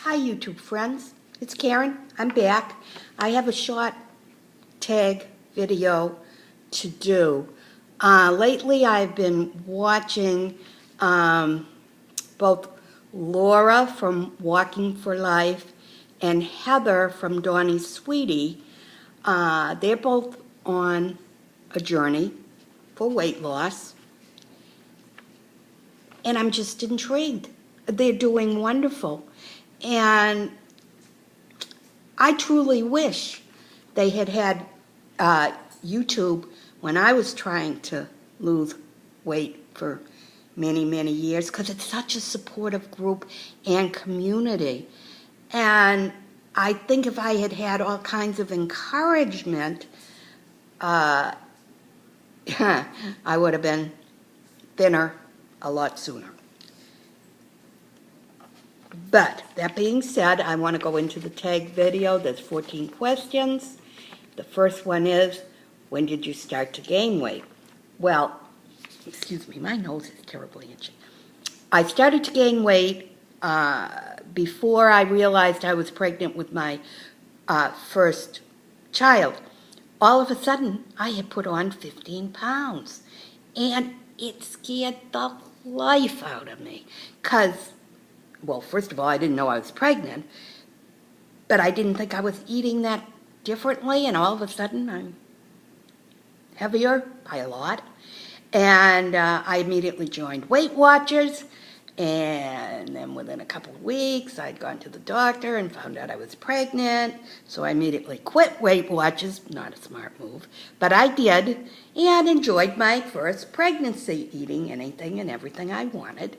Hi YouTube friends, it's Karen. I'm back. I have a short tag video to do. Lately I've been watching both Laura from Walking for Life and Heather from DonniesSweetie. They're both on a journey for weight loss, and I'm just intrigued. They're doing wonderful. And I truly wish they had YouTube when I was trying to lose weight for many, many years, because it's such a supportive group and community. And I think if I had all kinds of encouragement, I would have been thinner a lot sooner. But that being said, I want to go into the tag video. There's 14 questions. The first one is, when did you start to gain weight? Well, excuse me, my nose is terribly itchy. I started to gain weight before I realized I was pregnant with my first child. All of a sudden, I had put on 15 pounds. And it scared the life out of me. Because, well, first of all, I didn't know I was pregnant, but I didn't think I was eating that differently, and all of a sudden I'm heavier by a lot. And I immediately joined Weight Watchers, and then within a couple of weeks I'd gone to the doctor and found out I was pregnant, so I immediately quit Weight Watchers. Not a smart move, but I did, and enjoyed my first pregnancy, eating anything and everything I wanted.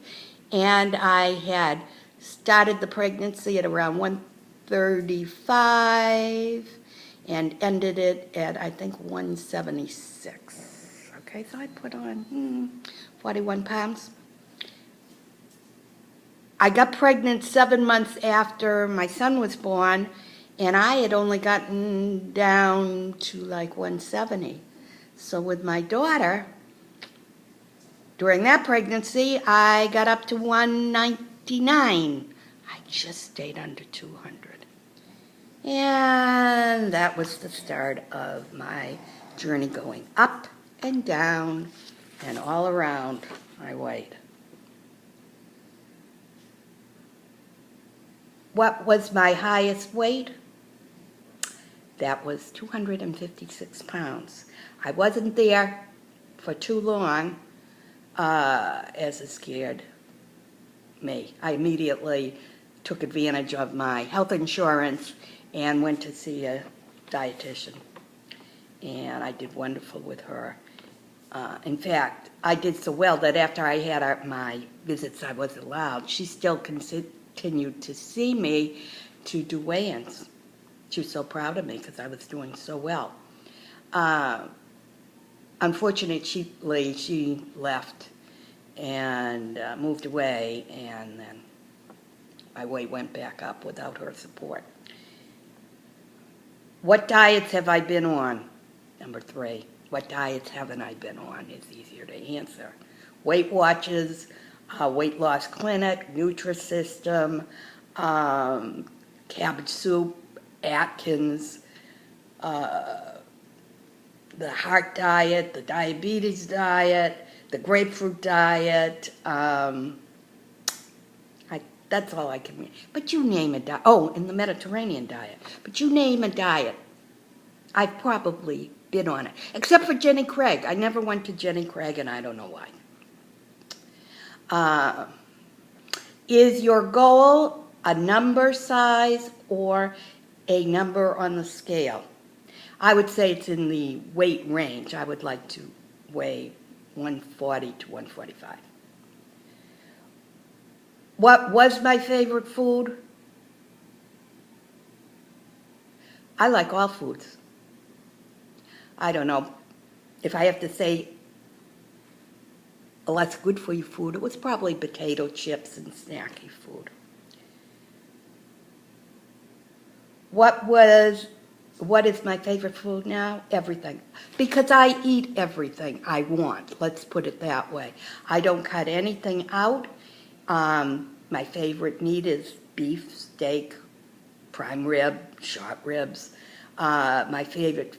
And I had started the pregnancy at around 135 and ended it at, I think, 176. Okay, so I put on 41 pounds. I got pregnant 7 months after my son was born, and I had only gotten down to like 170. So with my daughter, during that pregnancy, I got up to 199. I just stayed under 200. And that was the start of my journey going up and down and all around my weight. What was my highest weight? That was 256 pounds. I wasn't there for too long, as it scared me. I immediately took advantage of my health insurance and went to see a dietitian. And I did wonderful with her. In fact, I did so well that after I had my visits I was allowed, she still continued to see me to do weigh-ins. She was so proud of me because I was doing so well. Unfortunately, she left and moved away, and then my weight went back up without her support. What diets have I been on? Number 3. What diets haven't I been on is easier to answer. Weight Watchers, Weight Loss Clinic, Nutrisystem, cabbage soup, Atkins, the heart diet, the diabetes diet, the grapefruit diet. That's all I can. But you name a diet. Oh, and the Mediterranean diet. But you name a diet, I've probably been on it. Except for Jenny Craig. I never went to Jenny Craig, and I don't know why. Is your goal a number size or a number on the scale? I would say it's in the weight range. I would like to weigh 140 to 145. What was my favorite food? I like all foods. I don't know. If I have to say a less good for you food, it was probably potato chips and snacky food. What is my favorite food now? Everything. Because I eat everything I want. Let's put it that way. I don't cut anything out. My favorite meat is beef, steak, prime rib, short ribs. My favorite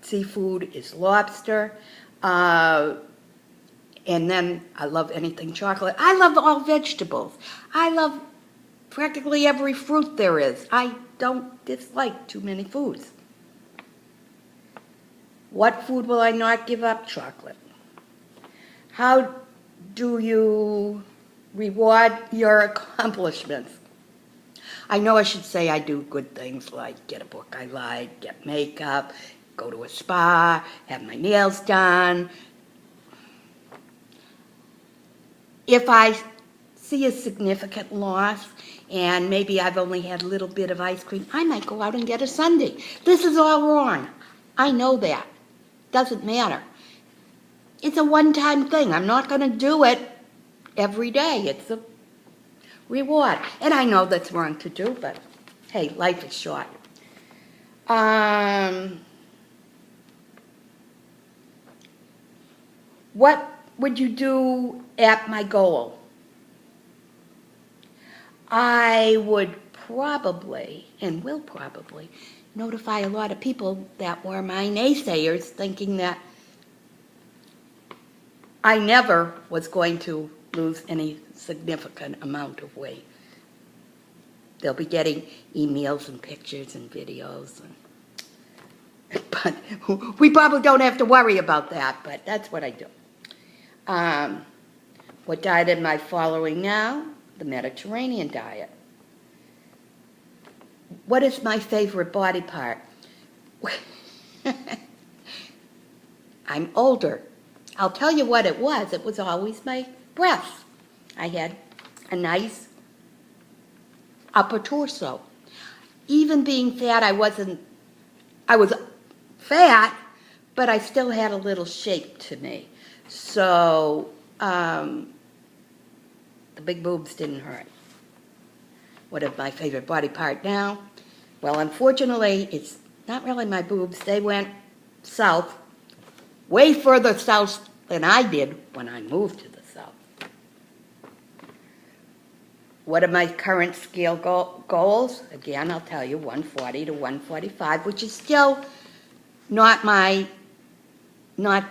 seafood is lobster. And then I love anything chocolate. I love all vegetables. I love practically every fruit there is. I don't dislike too many foods. What food will I not give up? Chocolate. How do you reward your accomplishments? I know I should say I do good things like get a book I like, get makeup, go to a spa, have my nails done. If I see a significant loss and maybe I've only had a little bit of ice cream, I might go out and get a sundae. This is all wrong. I know that. Doesn't matter. It's a one-time thing. I'm not going to do it every day. It's a reward. And I know that's wrong to do, but hey, life is short. What would you do at my goal? I would probably, and will probably, notify a lot of people that were my naysayers, thinking that I never was going to lose any significant amount of weight. They'll be getting emails and pictures and videos. But we probably don't have to worry about that, but that's what I do. What diet am I following now? The Mediterranean diet. What is my favorite body part? I'm older. I'll tell you what it was. It was always my breasts. I had a nice upper torso. Even being fat, I was fat, but I still had a little shape to me. So the big boobs didn't hurt. What is my favorite body part now? Well, unfortunately, it's not really my boobs. They went south, way further south than I did when I moved to the south. What are my current scale goals? Again, I'll tell you, 140 to 145, which is still not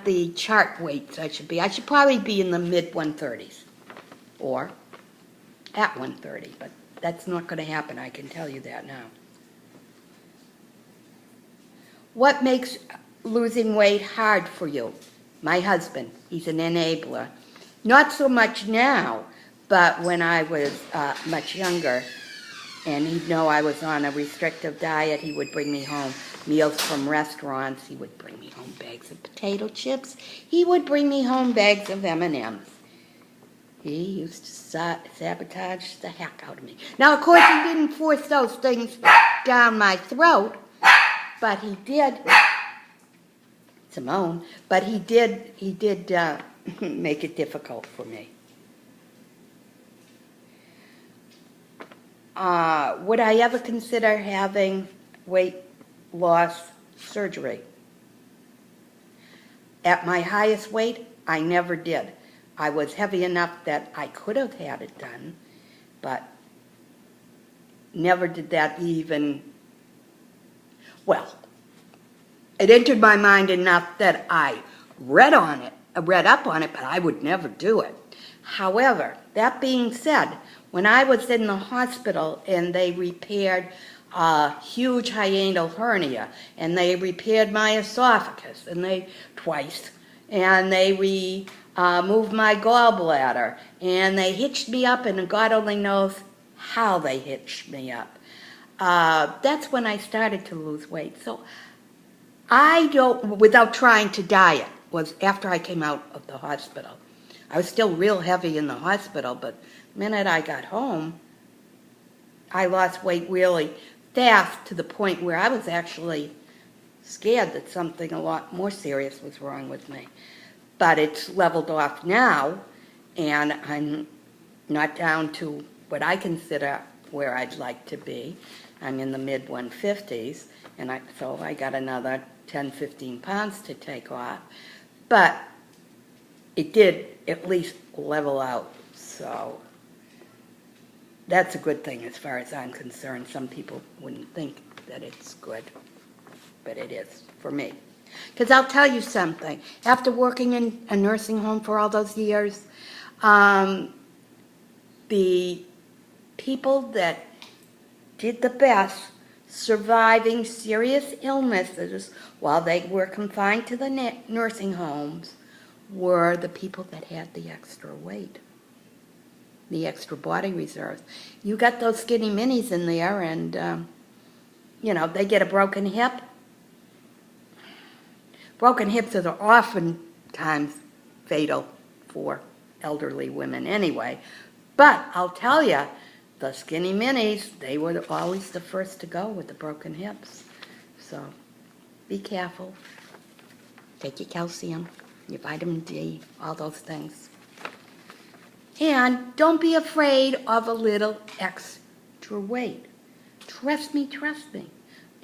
the chart weights I should be. I should probably be in the mid-130s or at 130, but that's not going to happen, I can tell you that now. What makes losing weight hard for you? My husband, he's an enabler. Not so much now, but when I was much younger, and he'd know I was on a restrictive diet, he would bring me home meals from restaurants. He would bring me home bags of potato chips. He would bring me home bags of M&Ms. He used to sabotage the heck out of me. Now, of course, he didn't force those things down my throat, but he did, Simone, but he did make it difficult for me. Would I ever consider having weight loss surgery? At my highest weight, I never did. I was heavy enough that I could have had it done, but never did that even, well, it entered my mind enough that I read up on it, but I would never do it. However, that being said, when I was in the hospital and they repaired a huge hiatal hernia, and they repaired my esophagus, twice, and they moved my gallbladder, and they hitched me up, and God only knows how they hitched me up. That's when I started to lose weight. So without trying to diet, was after I came out of the hospital. I was still real heavy in the hospital, but the minute I got home, I lost weight really fast to the point where I was actually scared that something a lot more serious was wrong with me. But it's leveled off now, and I'm not down to what I consider where I'd like to be. I'm in the mid-150s, and so I got another 10, 15 pounds to take off. But it did at least level out, so that's a good thing as far as I'm concerned. Some people wouldn't think that it's good, but it is for me. Because I'll tell you something. After working in a nursing home for all those years, the people that did the best surviving serious illnesses while they were confined to the nursing homes were the people that had the extra weight, the extra body reserve. You got those skinny minis in there and, they get a broken hip. Broken hips are oftentimes fatal for elderly women anyway. But I'll tell you, the skinny minis, they were always the first to go with the broken hips. So be careful. Take your calcium, your vitamin D, all those things. And don't be afraid of a little extra weight. Trust me.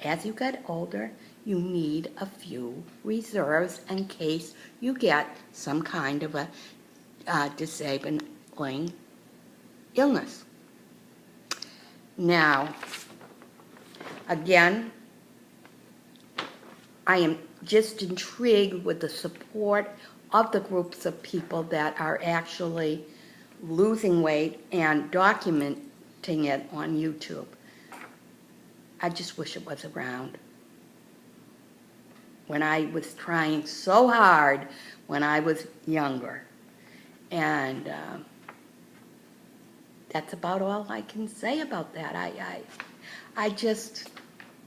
As you get older, you need a few reserves in case you get some kind of a disabling illness. Now, again, I am just intrigued with the support of the groups of people that are actually losing weight and documenting it on YouTube. I just wish it was around. When I was trying so hard when I was younger. And that's about all I can say about that.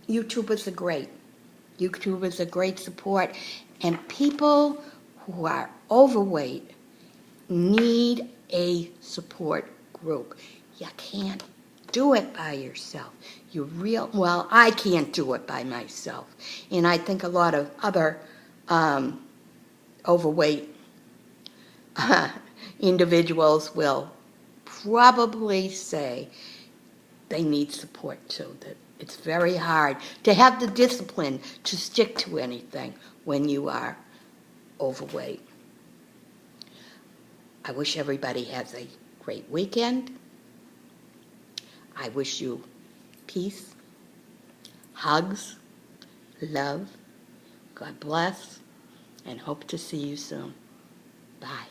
YouTubers are great. YouTubers are great support. And people who are overweight need a support group. You can't do it by yourself. I can't do it by myself. And I think a lot of other overweight individuals will probably say they need support too, that it's very hard to have the discipline to stick to anything when you are overweight. I wish everybody has a great weekend. I wish you peace, hugs, love, God bless, and hope to see you soon. Bye.